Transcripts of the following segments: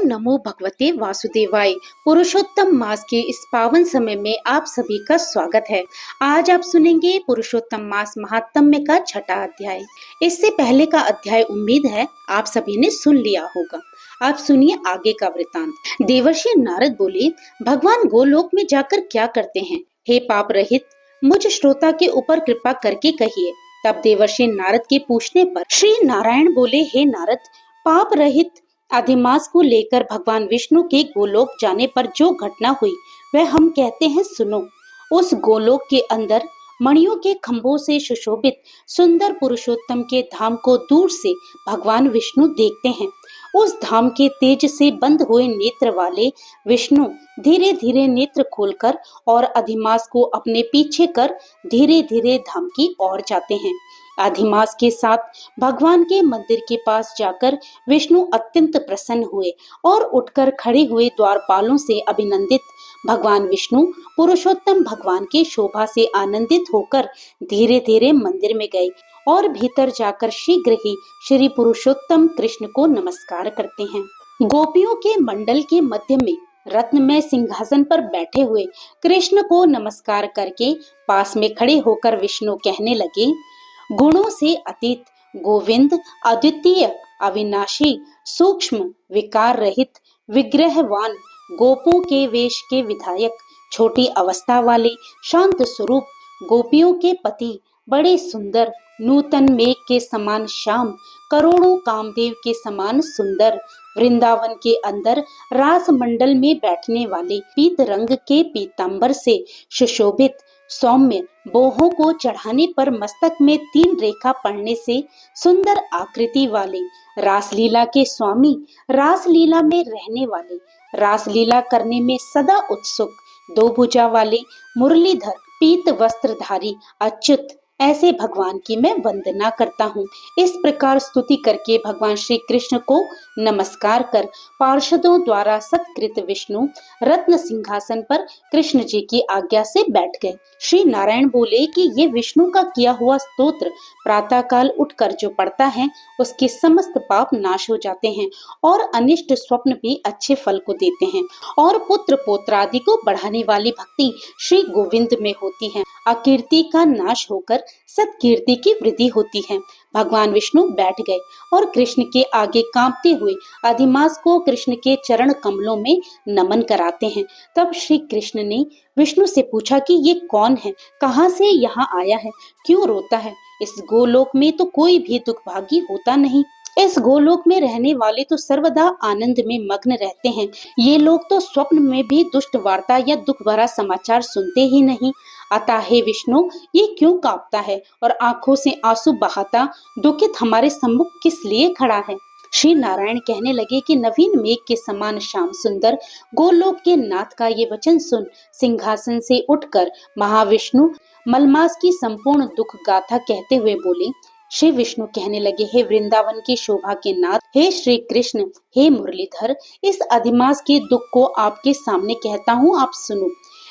नमो भगवते वासुदेवाय। पुरुषोत्तम मास के इस पावन समय में आप सभी का स्वागत है। आज आप सुनेंगे पुरुषोत्तम मास महात्म्य का छठा अध्याय। इससे पहले का अध्याय उम्मीद है आप सभी ने सुन लिया होगा। आप सुनिए आगे का वृतांत। देवर्षि नारद बोले, भगवान गोलोक में जाकर क्या करते हैं? हे पाप रहित, मुझ श्रोता के ऊपर कृपा करके कहिए। तब देवर्षि नारद के पूछने पर श्री नारायण बोले, हे नारद, पाप रहित अधिमास को लेकर भगवान विष्णु के गोलोक जाने पर जो घटना हुई वह हम कहते हैं, सुनो। उस गोलोक के अंदर मणियों के खंभों से सुशोभित सुंदर पुरुषोत्तम के धाम को दूर से भगवान विष्णु देखते हैं। उस धाम के तेज से बंद हुए नेत्र वाले विष्णु धीरे धीरे नेत्र खोलकर और अधिमास को अपने पीछे कर धीरे धीरे धाम की ओर जाते हैं। अधिमास के साथ भगवान के मंदिर के पास जाकर विष्णु अत्यंत प्रसन्न हुए और उठकर खड़े हुए द्वारपालों से अभिनंदित भगवान विष्णु पुरुषोत्तम भगवान की शोभा से आनंदित होकर धीरे धीरे मंदिर में गए और भीतर जाकर शीघ्र ही श्री पुरुषोत्तम कृष्ण को नमस्कार करते हैं। गोपियों के मंडल के मध्य में रत्नमय सिंहासन पर बैठे हुए कृष्ण को नमस्कार करके पास में खड़े होकर विष्णु कहने लगे, गुणों से अतीत, गोविंद, अद्वितीय, अविनाशी, सूक्ष्म, विकार रहित, विग्रहवान, गोपों के वेश के विधायक, छोटी अवस्था वाले, शांत स्वरूप, गोपियों के पति, बड़े सुंदर, नूतन मेघ के समान श्याम, करोड़ों कामदेव के समान सुंदर, वृंदावन के अंदर रास मंडल में बैठने वाले, पीत रंग के पीतांबर से सुशोभित, सौम्य, बोहों को चढ़ाने पर मस्तक में 3 रेखा पड़ने से सुंदर आकृति वाले, रासलीला के स्वामी, रासलीला में रहने वाले, रासलीला करने में सदा उत्सुक, 2 भुजा वाले, मुरलीधर, पीत वस्त्रधारी, अच्युत, ऐसे भगवान की मैं वंदना करता हूँ। इस प्रकार स्तुति करके भगवान श्री कृष्ण को नमस्कार कर पार्षदों द्वारा सत्कृत विष्णु रत्न सिंहासन पर कृष्ण जी की आज्ञा से बैठ गए। श्री नारायण बोले कि ये विष्णु का किया हुआ स्तोत्र प्रातः काल उठकर जो पढ़ता है उसके समस्त पाप नाश हो जाते हैं और अनिष्ट स्वप्न भी अच्छे फल को देते हैं और पुत्र पौत्र आदि को बढ़ाने वाली भक्ति श्री गोविंद में होती है। अकीर्ति का नाश होकर सत्कीर्ति की वृद्धि होती है। भगवान विष्णु बैठ गए और कृष्ण के आगे कांपते हुए अधिमास को कृष्ण के चरण कमलों में नमन कराते हैं। तब श्री कृष्ण ने विष्णु से पूछा कि ये कौन है, कहाँ से यहाँ आया है, क्यों रोता है? इस गोलोक में तो कोई भी दुखभागी होता नहीं। इस गोलोक में रहने वाले तो सर्वदा आनंद में मग्न रहते हैं। ये लोग तो स्वप्न में भी दुष्ट वार्ता या दुख भरा समाचार सुनते ही नहीं। अतः हे विष्णु, ये क्यों कांपता है और आंखों से आंसू बहाता दुखित हमारे सम्मुख किस लिए खड़ा है? श्री नारायण कहने लगे कि नवीन मेघ के समान श्याम सुंदर गोलोक के नाथ का ये वचन सुन सिंहासन से उठकर महाविष्णु मलमास की संपूर्ण दुख गाथा कहते हुए बोले। श्री विष्णु कहने लगे, हे वृंदावन की शोभा के नाथ, हे श्री कृष्ण, हे मुरलीधर, इस अधिमास के दुख को आपके सामने कहता हूँ, आप सुनो।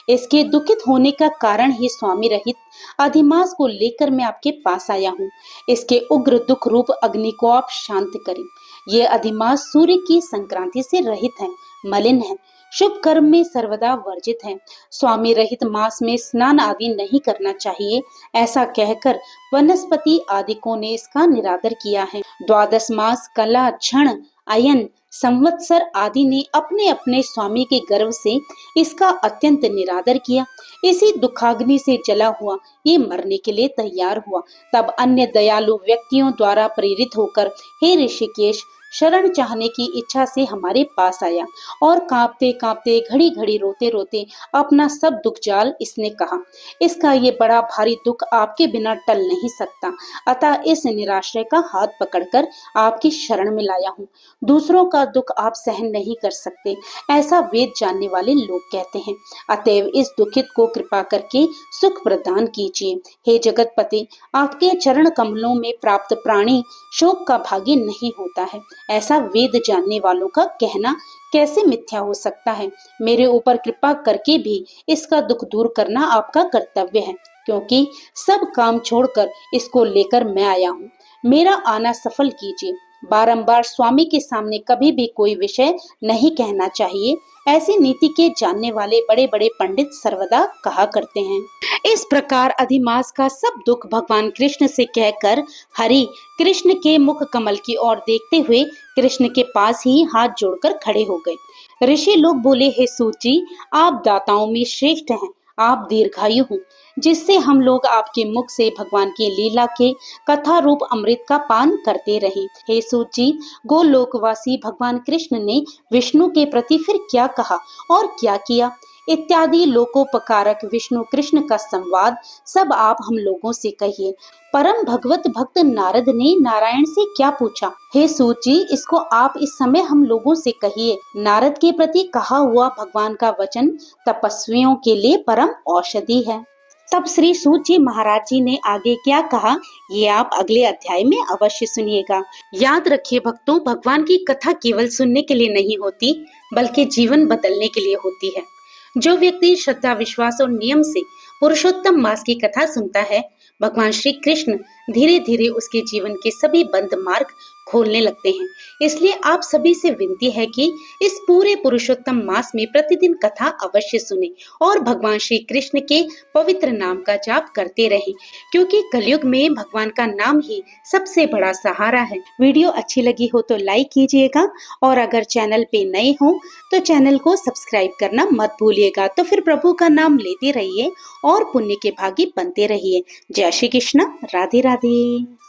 इसके दुखित होने का कारण ही स्वामी रहित अधिमास को लेकर मैं आपके पास आया हूँ। इसके उग्र दुख रूप अग्नि को आप शांत करें। ये अधिमास सूर्य की संक्रांति से रहित है, मलिन है, शुभ कर्म में सर्वदा वर्जित है। स्वामी रहित मास में स्नान आदि नहीं करना चाहिए, ऐसा कहकर वनस्पति आदिकों ने इसका निरादर किया है। 12 मास कला, क्षण, अयन, संवत्सर आदि ने अपने अपने स्वामी के गर्भ से इसका अत्यंत निरादर किया। इसी दुखाग्नि से जला हुआ ये मरने के लिए तैयार हुआ। तब अन्य दयालु व्यक्तियों द्वारा प्रेरित होकर हे ऋषिकेश शरण चाहने की इच्छा से हमारे पास आया और कांपते कांपते घड़ी घड़ी रोते रोते अपना सब दुख जाल इसने कहा। इसका ये बड़ा भारी दुख आपके बिना टल नहीं सकता, अतः इस निराश्रय का हाथ पकड़कर आपकी शरण में लाया हूँ। दूसरों का दुख आप सहन नहीं कर सकते, ऐसा वेद जानने वाले लोग कहते हैं। अतएव इस दुखित को कृपा करके सुख प्रदान कीजिए। हे जगतपति, आपके चरण कमलों में प्राप्त प्राणी शोक का भागी नहीं होता है, ऐसा वेद जानने वालों का कहना कैसे मिथ्या हो सकता है? मेरे ऊपर कृपा करके भी इसका दुख दूर करना आपका कर्तव्य है, क्योंकि सब काम छोड़कर इसको लेकर मैं आया हूँ। मेरा आना सफल कीजिए। बारंबार स्वामी के सामने कभी भी कोई विषय नहीं कहना चाहिए, ऐसी नीति के जानने वाले बड़े बड़े पंडित सर्वदा कहा करते हैं। इस प्रकार अधिमास का सब दुख भगवान कृष्ण से कहकर हरि कृष्ण के मुख कमल की ओर देखते हुए कृष्ण के पास ही हाथ जोड़कर खड़े हो गए। ऋषि लोग बोले, हे सूत जी, आप दाताओं में श्रेष्ठ हैं, आप दीर्घायु हो, जिससे हम लोग आपके मुख से भगवान की लीला के कथा रूप अमृत का पान करते रहे। हे सूत जी, गोलोकवासी भगवान कृष्ण ने विष्णु के प्रति फिर क्या कहा और क्या किया इत्यादि लोकोपकारक विष्णु कृष्ण का संवाद सब आप हम लोगों से कहिए। परम भगवत भक्त नारद ने नारायण से क्या पूछा? हे सूत जी, इसको आप इस समय हम लोगों से कहिए। नारद के प्रति कहा हुआ भगवान का वचन तपस्वियों के लिए परम औषधि है। तब श्री सूत जी महाराज जी ने आगे क्या कहा, ये आप अगले अध्याय में अवश्य सुनिएगा। याद रखिए भक्तों, भगवान की कथा केवल सुनने के लिए नहीं होती, बल्कि जीवन बदलने के लिए होती है। जो व्यक्ति श्रद्धा, विश्वास और नियम से पुरुषोत्तम मास की कथा सुनता है, भगवान श्री कृष्ण धीरे धीरे उसके जीवन के सभी बंद मार्ग खोलने लगते हैं। इसलिए आप सभी से विनती है कि इस पूरे पुरुषोत्तम मास में प्रतिदिन कथा अवश्य सुने और भगवान श्री कृष्ण के पवित्र नाम का जाप करते रहें, क्योंकि कलयुग में भगवान का नाम ही सबसे बड़ा सहारा है। वीडियो अच्छी लगी हो तो लाइक कीजिएगा और अगर चैनल पे नए हो तो चैनल को सब्सक्राइब करना मत भूलिएगा। तो फिर प्रभु का नाम लेते रहिए और पुण्य के भागी बनते रहिए। जय श्री कृष्ण, राधे राधे।